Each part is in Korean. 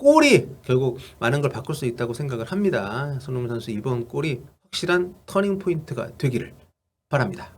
골이 결국 많은 걸 바꿀 수 있다고 생각을 합니다. 손흥민 선수 이번 골이 확실한 터닝 포인트가 되기를 바랍니다.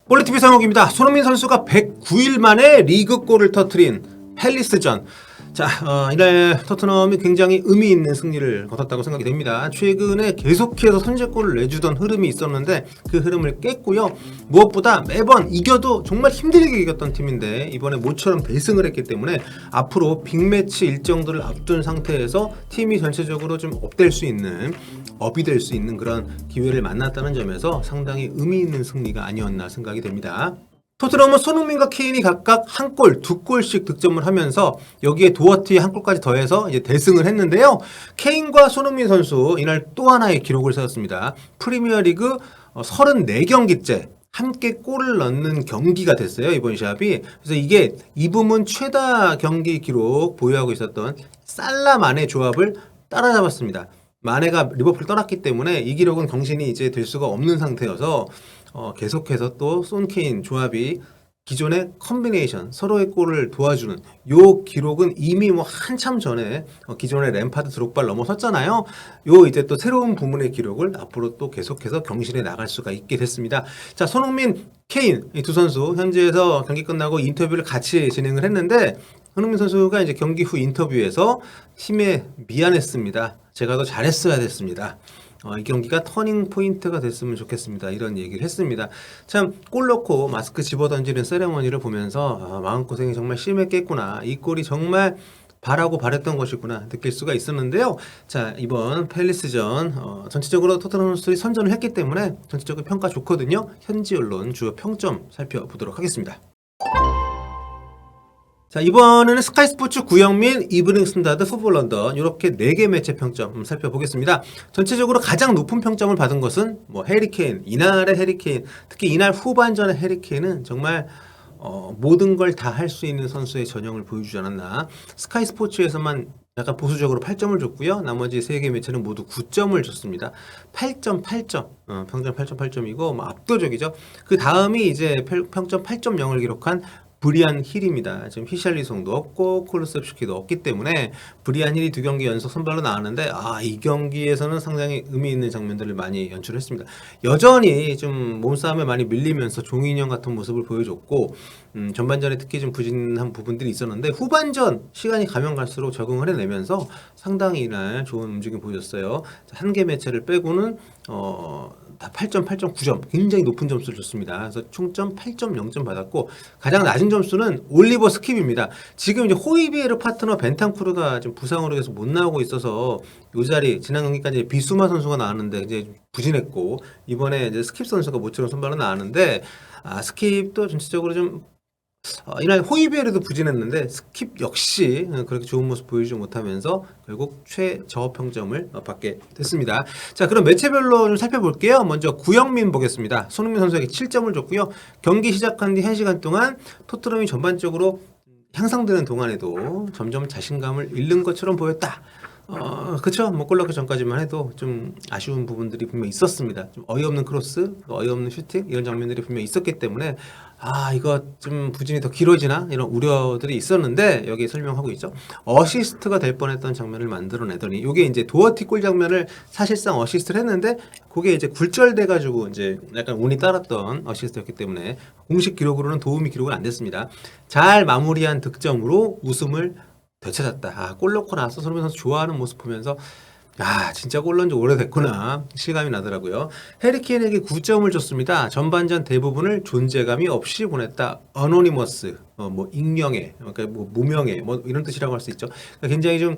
볼리TV 성욱입니다. 손흥민 선수가 109일 만에 리그골을 터뜨린 팰리스전. 자, 이날 토트넘이 굉장히 의미 있는 승리를 거뒀다고 생각이 됩니다. 최근에 계속해서 선제골을 내주던 흐름이 있었는데 그 흐름을 깼고요. 무엇보다 매번 이겨도 정말 힘들게 이겼던 팀인데 이번에 모처럼 대승을 했기 때문에 앞으로 빅매치 일정들을 앞둔 상태에서 팀이 전체적으로 좀 업될 수 있는, 업이 될 수 있는 그런 기회를 만났다는 점에서 상당히 의미 있는 승리가 아니었나 생각이 됩니다. 토트넘은 손흥민과 케인이 각각 한 골, 두 골씩 득점을 하면서 여기에 도어티의 한 골까지 더해서 이제 대승을 했는데요. 케인과 손흥민 선수 이날 또 하나의 기록을 세웠습니다. 프리미어리그 34경기째 함께 골을 넣는 경기가 됐어요. 이번 시합이. 그래서 이게 이 부문 최다 경기 기록 보유하고 있었던 살라 마네 조합을 따라잡았습니다. 마네가 리버풀 떠났기 때문에 이 기록은 경신이 이제 될 수가 없는 상태여서 계속해서 또 손 케인 조합이 기존의 컨비네이션 서로의 골을 도와주는 요 기록은 이미 뭐 한참 전에 기존의 램파드 드록바를 넘어섰잖아요. 요 이제 또 새로운 부문의 기록을 앞으로 또 계속해서 경신해 나갈 수가 있게 됐습니다. 자, 손흥민, 케인 이 두 선수 현지에서 경기 끝나고 인터뷰를 같이 진행을 했는데 손흥민 선수가 이제 경기 후 인터뷰에서 팀에 미안했습니다. 제가 더 잘했어야 됐습니다. 이 경기가 터닝 포인트가 됐으면 좋겠습니다. 이런 얘기를 했습니다. 참 골 넣고 마스크 집어던지는 세레머니를 보면서 마음고생이 정말 심했겠구나. 이 골이 정말 바라고 바랬던 것이구나 느낄 수가 있었는데요. 자, 이번 팰리스전 전체적으로 토트넘 선수들이 선전을 했기 때문에 전체적으로 평가 좋거든요. 현지 언론 주요 평점 살펴보도록 하겠습니다. 자, 이번에는 스카이스포츠 구영민, 이브닝 스탠다드, 풋볼 런던 이렇게 4개 매체 평점 살펴보겠습니다. 전체적으로 가장 높은 평점을 받은 것은 뭐 해리케인, 이날의 해리케인, 특히 이날 후반전의 해리케인은 정말 모든 걸 다 할 수 있는 선수의 전형을 보여주지 않았나. 스카이스포츠에서만 약간 보수적으로 8점을 줬고요. 나머지 3개 매체는 모두 9점을 줬습니다. 8점, 평점 8.8점이고 뭐 압도적이죠. 그 다음이 이제 평점 8.0을 기록한 브리안 힐입니다. 지금 히샬리송도 없고 콜루셉슈키도 없기 때문에 브리안 힐이 2경기 연속 선발로 나왔는데 이 경기에서는 상당히 의미 있는 장면들을 많이 연출했습니다. 여전히 좀 몸싸움에 많이 밀리면서 종이인형 같은 모습을 보여줬고 전반전에 특히 좀 부진한 부분들이 있었는데 후반전 시간이 가면 갈수록 적응을 해내면서 상당히 이날 좋은 움직임 보여줬어요. 한 개 매체를 빼고는 다 8점, 8.9점 굉장히 높은 점수를 줬습니다. 그래서 총점 8.0점 받았고 가장 낮은 점수는 올리버 스킵입니다. 지금 이제 호이비에르 파트너 벤탄쿠르가 좀 부상으로 계속 못 나오고 있어서 이 자리 지난 경기까지 비수마 선수가 나왔는데 이제 부진했고 이번에 이제 스킵 선수가 모처럼 선발로 나왔는데 스킵도 전체적으로 좀 이날 호이비에르도 부진했는데 스킵 역시 그렇게 좋은 모습 보여주지 못하면서 결국 최저 평점을 받게 됐습니다. 자, 그럼 매체별로 좀 살펴볼게요. 먼저 구영민 보겠습니다. 손흥민 선수에게 7점을 줬고요. 경기 시작한 뒤 1시간 동안 토트넘이 전반적으로 향상되는 동안에도 점점 자신감을 잃는 것처럼 보였다. 그쵸. 뭐 골 넣기 전까지만 해도 좀 아쉬운 부분들이 분명히 있었습니다. 좀 어이없는 크로스, 어이없는 슈팅 이런 장면들이 분명히 있었기 때문에 이거 좀 부진이 더 길어지나 이런 우려들이 있었는데 여기 설명하고 있죠. 어시스트가 될 뻔했던 장면을 만들어내더니 이게 이제 도어티 골 장면을 사실상 어시스트를 했는데 그게 이제 굴절돼가지고 이제 약간 운이 따랐던 어시스트였기 때문에 공식 기록으로는 도움이 기록은 안 됐습니다. 잘 마무리한 득점으로 웃음을 되찾았다. 골 넣고 나서 손흥민 선수 좋아하는 모습 보면서 진짜 골 넣은 지 오래됐구나 실감이 나더라고요. 해리케인에게 9점을 줬습니다. 전반전 대부분을 존재감이 없이 보냈다. 어노니머스, 뭐 익명의, 그러니까 뭐 무명의, 뭐 이런 뜻이라고 할 수 있죠. 그러니까 굉장히 좀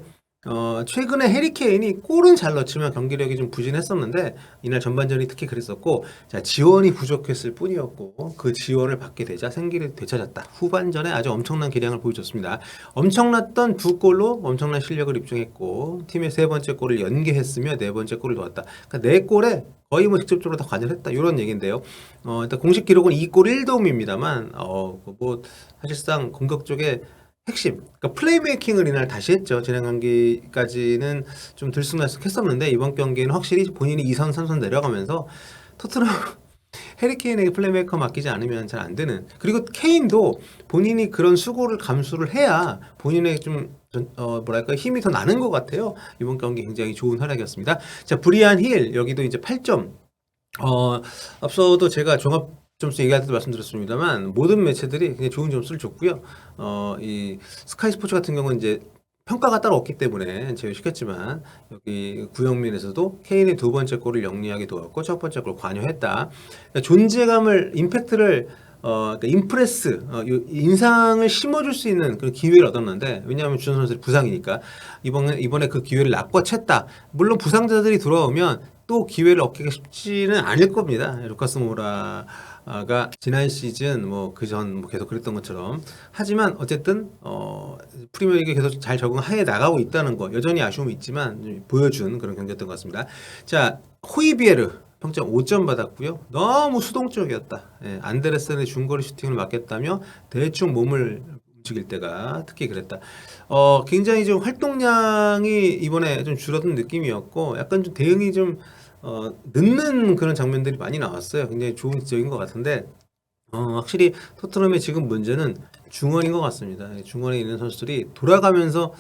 최근에 해리케인이 골은 잘 넣지만 경기력이 좀 부진했었는데 이날 전반전이 특히 그랬었고 자, 지원이 부족했을 뿐이었고 그 지원을 받게 되자 생기를 되찾았다. 후반전에 아주 엄청난 기량을 보여줬습니다. 엄청났던 2골로 엄청난 실력을 입증했고 팀의 3번째 골을 연계했으며 4번째 골을 넣었다. 그러니까 4골에 거의 뭐 직접적으로 다 관여를 했다. 이런 얘기인데요. 일단 공식 기록은 2골 1도움입니다만 뭐 사실상 공격 쪽에 핵심, 그러니까 플레이메이킹을 이날 다시 했죠. 지난 경기까지는 좀 들쑥날쑥했었는데 이번 경기는 확실히 본인이 2선, 3선 내려가면서 토트넘 해리케인에게 플레이메이커 맡기지 않으면 잘 안 되는. 그리고 케인도 본인이 그런 수고를 감수를 해야 본인의 좀 뭐랄까 힘이 더 나는 것 같아요. 이번 경기 굉장히 좋은 활약이었습니다. 자, 브리안 힐 여기도 이제 8점. 앞서도 제가 종합 점수 얘기할 때도 말씀드렸습니다만 모든 매체들이 굉장히 좋은 점수를 줬고요. 이 스카이 스포츠 같은 경우는 이제 평가가 따로 없기 때문에 제외시켰지만 여기 구영민에서도 케인의 두 번째 골을 영리하게 도왔고 첫 번째 골 관여했다. 그러니까 존재감을 임팩트를 그러니까 임프레스 인상을 심어줄 수 있는 그런 기회를 얻었는데 왜냐하면 주전 선수들이 부상이니까 이번에 그 기회를 낚아챘다. 물론 부상자들이 돌아오면 또 기회를 얻기가 쉽지는 않을 겁니다. 루카스 모라가 지난 시즌 뭐 그전 뭐 계속 그랬던 것처럼 하지만 어쨌든 프리미어리그 계속 잘 적응해 나가고 있다는 거 여전히 아쉬움이 있지만 보여준 그런 경기였던 것 같습니다. 자, 호이비에르 평점 5점 받았고요. 너무 수동적이었다. 예, 안데르센의 중거리 슈팅을 막겠다며 대충 몸을 움직일 때가 특히 그랬다. 굉장히 좀 활동량이 이번에 좀 줄어든 느낌이었고 약간 좀 대응이 좀 늦는 그런 장면들이 많이 나왔어요. 굉장히 좋은 지적인 것 같은데 확실히 토트넘의 지금 문제는 중원인 것 같습니다. 중원에 있는 선수들이 돌아가면서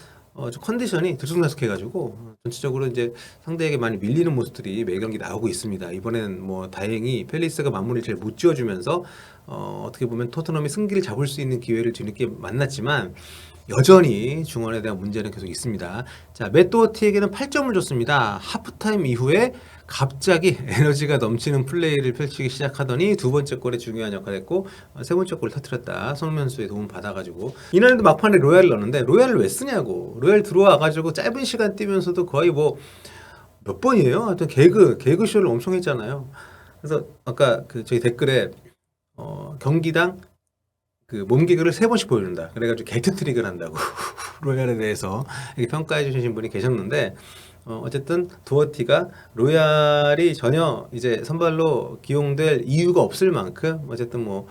좀 컨디션이 들쑥날쑥해가지고 전체적으로 이제 상대에게 많이 밀리는 모습들이 매 경기 나오고 있습니다. 이번에는 뭐 다행히 펠리스가 마무리를 잘 못 지어주면서 어떻게 보면 토트넘이 승기를 잡을 수 있는 기회를 뒤늦게 만났지만 여전히 중원에 대한 문제는 계속 있습니다. 자, 맷도어티에게는 8점을 줬습니다. 하프타임 이후에 갑자기 에너지가 넘치는 플레이를 펼치기 시작하더니 두 번째 골에 중요한 역할을 했고 세 번째 골을 터뜨렸다. 손흥민 선수의 도움 받아가지고 이날도 막판에 로얄을 넣었는데 로얄을 왜 쓰냐고. 로얄 들어와가지고 짧은 시간 뛰면서도 거의 뭐 몇 번이에요? 하여튼 개그쇼를 엄청 했잖아요. 그래서 아까 그 저희 댓글에 경기당 그 몸개그를 3번씩 보여준다. 그래가지고 게트 트릭을 한다고 로얄에 대해서 이렇게 평가해 주신 분이 계셨는데 어쨌든 도어티가 로얄이 전혀 이제 선발로 기용될 이유가 없을 만큼 어쨌든 뭐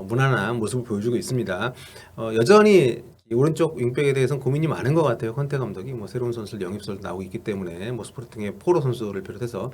무난한 모습을 보여주고 있습니다. 여전히 이 오른쪽 윙백에 대해서는 고민이 많은 것 같아요. 컨테 감독이 뭐 새로운 선수들 영입설 나오고 있기 때문에 뭐 스포르팅의 포로 선수를 비롯해서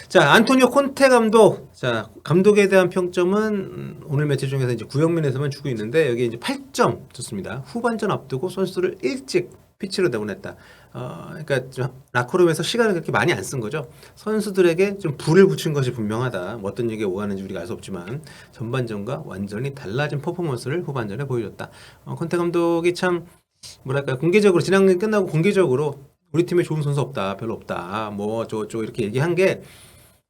자 안토니오 콘테 감독 자 감독에 대한 평점은 오늘 매체 중에서 이제 구영민에서만 주고 있는데 여기 이제 8점 줬습니다. 후반전 앞두고 선수들을 일찍 피치로 내보냈다. 그러니까 좀 라커룸에서 시간을 그렇게 많이 안 쓴 거죠. 선수들에게 좀 불을 붙인 것이 분명하다. 뭐 어떤 얘기가 오가는지 우리가 알 수 없지만 전반전과 완전히 달라진 퍼포먼스를 후반전에 보여줬다. 컨테 감독이 참 뭐랄까 공개적으로 지난 게 끝나고 공개적으로 우리 팀에 좋은 선수 없다, 별로 없다, 뭐 저쪽 이렇게 얘기한 게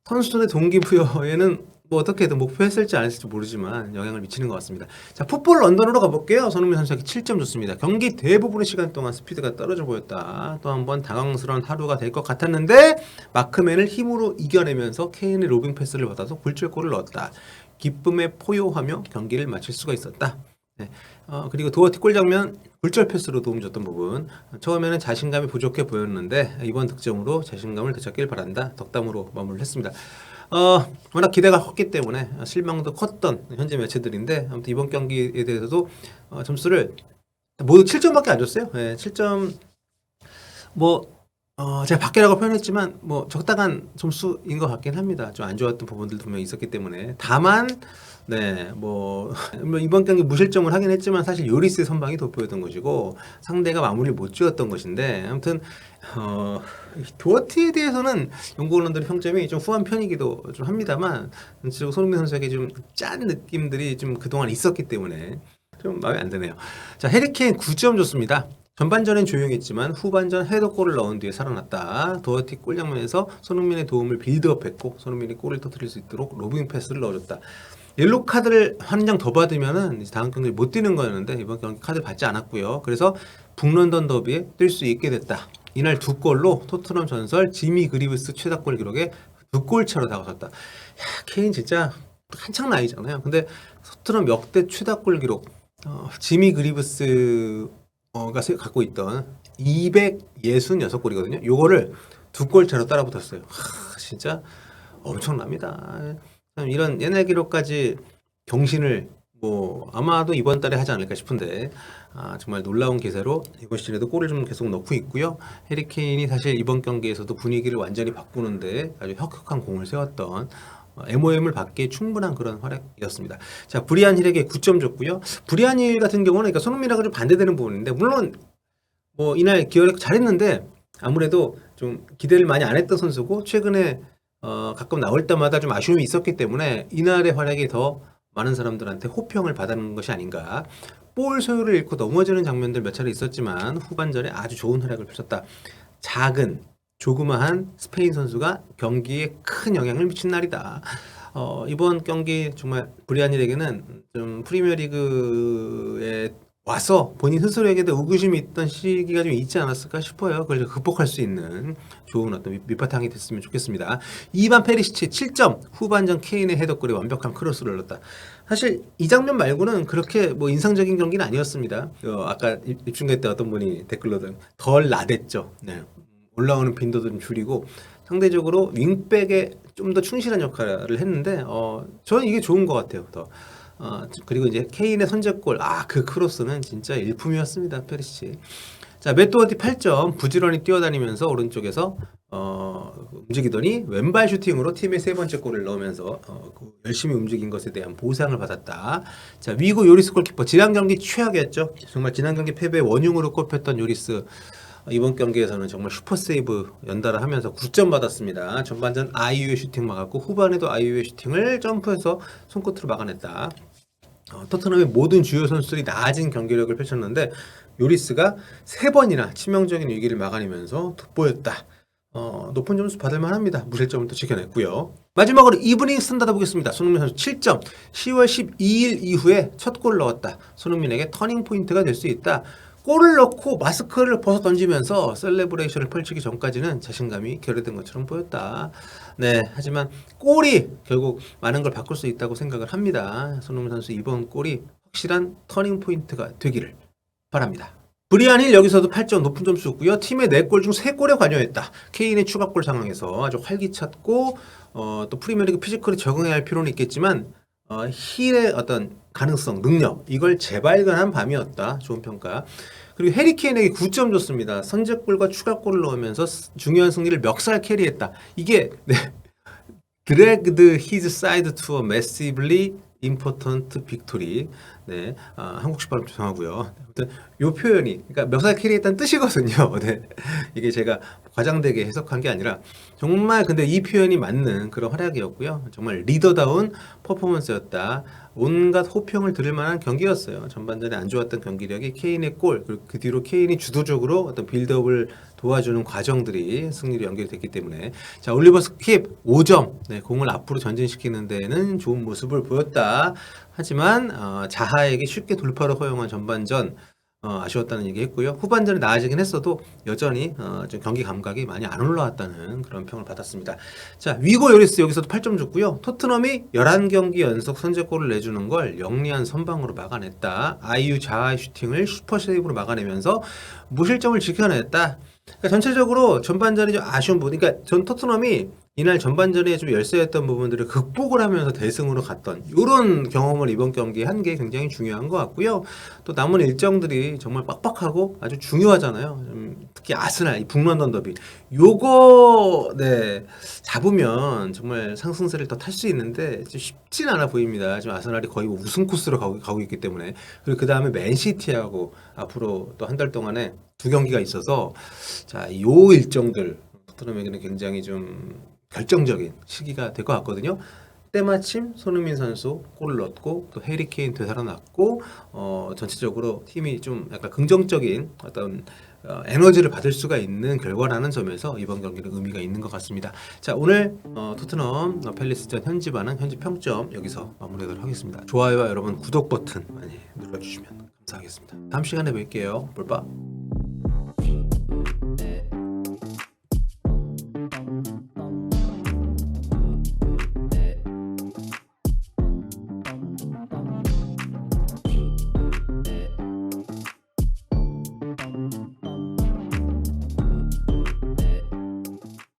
선수들의 동기부여에는 뭐 어떻게든 목표했을지 안 했을지 모르지만 영향을 미치는 것 같습니다. 자, 풋볼 런던으로 가볼게요. 손흥민 선수에게 7점 줬습니다. 경기 대부분의 시간 동안 스피드가 떨어져 보였다. 또 한 번 당황스러운 하루가 될 것 같았는데 마크맨을 힘으로 이겨내면서 케인의 로빙 패스를 받아서 굴절골을 넣었다. 기쁨에 포효하며 경기를 마칠 수가 있었다. 네. 그리고 도어티 골 장면 굴절 패스로 도움 줬던 부분 처음에는 자신감이 부족해 보였는데 이번 득점으로 자신감을 되찾길 바란다. 덕담으로 마무리를 했습니다. 워낙 기대가 컸기 때문에 실망도 컸던 현재 매체들인데 아무튼 이번 경기에 대해서도 점수를 모두 7점밖에 안 줬어요. 네, 7점 뭐 제가 밖에라고 표현했지만 뭐 적당한 점수인 것 같긴 합니다. 좀 안 좋았던 부분들도 분명히 있었기 때문에 다만 네, 뭐 이번 경기 무실점을 하긴 했지만 사실 요리스의 선방이 돋보였던 것이고 상대가 마무리를 못 지었던 것인데 아무튼 도어티에 대해서는 연구 언론들의 평점이 좀 후한 편이기도 좀 합니다만 전체적으로 손흥민 선수에게 좀 짠 느낌들이 좀 그동안 있었기 때문에 좀 마음에 안 드네요. 자, 해리케인 9점 줬습니다. 전반전엔 조용했지만 후반전 헤더골을 넣은 뒤에 살아났다. 도어티 골 장면에서 손흥민의 도움을 빌드업했고 손흥민이 골을 터뜨릴 수 있도록 로빙 패스를 넣어줬다. 옐로 카드를 한 장 더 받으면은 이제 다음 경기를 못 뛰는 거였는데 이번 경기 카드 받지 않았고요. 그래서 북런던 더비에 뛸 수 있게 됐다. 이날 두 골로 토트넘 전설 지미 그리브스 최다골 기록에 2골 차로 다가섰다. 야, 케인 진짜 한창 나이잖아요. 근데 토트넘 역대 최다골 기록 지미 그리브스가 갖고 있던 266골이거든요. 요거를 2골 차로 따라붙었어요. 진짜 엄청납니다. 이런 옛날 기록까지 경신을 뭐 아마도 이번 달에 하지 않을까 싶은데 정말 놀라운 기세로 이번 시즌에도 골을 좀 계속 넣고 있고요. 해리케인이 사실 이번 경기에서도 분위기를 완전히 바꾸는데 아주 혁혁한 공을 세웠던 MOM을 받기에 충분한 그런 활약이었습니다. 자, 브리안 힐에게 9점 줬고요. 브리안 힐 같은 경우는 그러니까 손흥민하고 좀 반대되는 부분인데 물론 뭐 이날 기어력 잘했는데 아무래도 좀 기대를 많이 안 했던 선수고 최근에 가끔 나올 때마다 좀 아쉬움이 있었기 때문에 이날의 활약이 더 많은 사람들한테 호평을 받는 것이 아닌가. 볼 소유를 잃고 넘어지는 장면들 몇 차례 있었지만 후반전에 아주 좋은 활약을 펼쳤다. 작은 조그마한 스페인 선수가 경기에 큰 영향을 미친 날이다. 이번 경기 정말 브리안일에게는 좀 프리미어리그에 와서 본인 스스로에게도 의구심이 있던 시기가 좀 있지 않았을까 싶어요. 그걸 극복할 수 있는 좋은 어떤 밑바탕이 됐으면 좋겠습니다. 이반 페리시치 7점, 후반전 케인의 헤더골에 완벽한 크로스를 넣었다. 사실 이 장면 말고는 그렇게 뭐 인상적인 경기는 아니었습니다. 아까 입중계 때 어떤 분이 댓글로든 덜 나댔죠. 네. 올라오는 빈도도 좀 줄이고 상대적으로 윙백에 좀 더 충실한 역할을 했는데 저는 이게 좋은 것 같아요. 더. 그리고 이제 케인의 선제골, 그 크로스는 진짜 일품이었습니다. 페리시. 자, 매트워디 8점, 부지런히 뛰어다니면서 오른쪽에서 움직이더니 왼발 슈팅으로 팀의 세 번째 골을 넣으면서 열심히 움직인 것에 대한 보상을 받았다. 자, 위고 요리스 골키퍼 지난 경기 최악이었죠. 정말 지난 경기 패배의 원흉으로 꼽혔던 요리스. 이번 경기에서는 정말 슈퍼 세이브 연달아 하면서 9점 받았습니다. 전반전 아이유의 슈팅 막았고 후반에도 아이유의 슈팅을 점프해서 손끝으로 막아냈다. 토트넘의 모든 주요 선수들이 낮은 경기력을 펼쳤는데 요리스가 3번이나 치명적인 위기를 막아내면서 돋보였다. 높은 점수 받을 만합니다. 무실점을 또 지켜냈고요. 마지막으로 이브닝 스탠다드 보겠습니다. 손흥민 선수 7점. 10월 12일 이후에 첫 골을 넣었다. 손흥민에게 터닝 포인트가 될 수 있다. 골을 넣고 마스크를 벗어 던지면서 셀레브레이션을 펼치기 전까지는 자신감이 결여된 것처럼 보였다. 네, 하지만 골이 결국 많은 걸 바꿀 수 있다고 생각을 합니다. 손흥민 선수 이번 골이 확실한 터닝 포인트가 되기를 바랍니다. 브리안힐 여기서도 8점 높은 점수 줬고요. 팀의 4골 중 3골에 관여했다. 케인의 추가골 상황에서 아주 활기찼고 또 프리미어리그 피지컬에 적응해야 할 필요는 있겠지만 힐의 어떤 가능성, 능력 이걸 재발견한 밤이었다. 좋은 평가. 그리고 해리 케인에게 9점 줬습니다. 선제골과 추가골을 넣으면서 중요한 승리를 멱살 캐리했다. 이게 dragged his side to a massively important victory. 네, 한국식 발음 죄송하고요. 아무튼 이 표현이 그러니까 멱살 캐리했다는 뜻이거든요. 네, 이게 제가 과장되게 해석한 게 아니라 정말 근데 이 표현이 맞는 그런 활약이었고요. 정말 리더다운 퍼포먼스였다. 온갖 호평을 들을 만한 경기였어요. 전반전에 안 좋았던 경기력이 케인의 골, 그리고 그 뒤로 케인이 주도적으로 어떤 빌드업을 도와주는 과정들이 승리로 연결됐기 때문에 자 올리버 스킵 5점 네, 공을 앞으로 전진시키는 데는 좋은 모습을 보였다. 하지만 자하에게 쉽게 돌파를 허용한 전반전 아쉬웠다는 얘기 했고요. 후반전에 나아지긴 했어도 여전히 좀 경기 감각이 많이 안 올라왔다는 그런 평을 받았습니다. 자, 위고 요리스 여기서도 8점 줬고요. 토트넘이 11경기 연속 선제골을 내주는 걸 영리한 선방으로 막아냈다. 아이유 자하의 슈팅을 슈퍼 세이브로 막아내면서 무실점을 지켜냈다. 그러니까 전체적으로 전반전이 좀 아쉬운 부분. 그러니까 전 토트넘이 이날 전반전에 좀 열세했던 부분들을 극복을 하면서 대승으로 갔던 이런 경험을 이번 경기에 한 게 굉장히 중요한 것 같고요. 또 남은 일정들이 정말 빡빡하고 아주 중요하잖아요. 특히 아스날, 이 북런던 더비. 요거 네 잡으면 정말 상승세를 더 탈 수 있는데 좀 쉽진 않아 보입니다. 지금 아스날이 거의 우승 코스로 가고 있기 때문에. 그리고 그 다음에 맨시티하고 앞으로 또 한 달 동안에 2경기가 있어서 자, 요 일정들 토트넘에게는 굉장히 좀 결정적인 시기가 될 것 같거든요. 때마침 손흥민 선수 골을 넣었고 또 해리 케인 되살아났고 전체적으로 팀이 좀 약간 긍정적인 어떤 에너지를 받을 수가 있는 결과라는 점에서 이번 경기는 의미가 있는 것 같습니다. 자, 오늘 토트넘 팰리스전 현지 반응, 현지 평점 여기서 마무리하도록 하겠습니다. 좋아요와 여러분 구독 버튼 많이 눌러주시면 감사하겠습니다. 다음 시간에 뵐게요. 볼빠.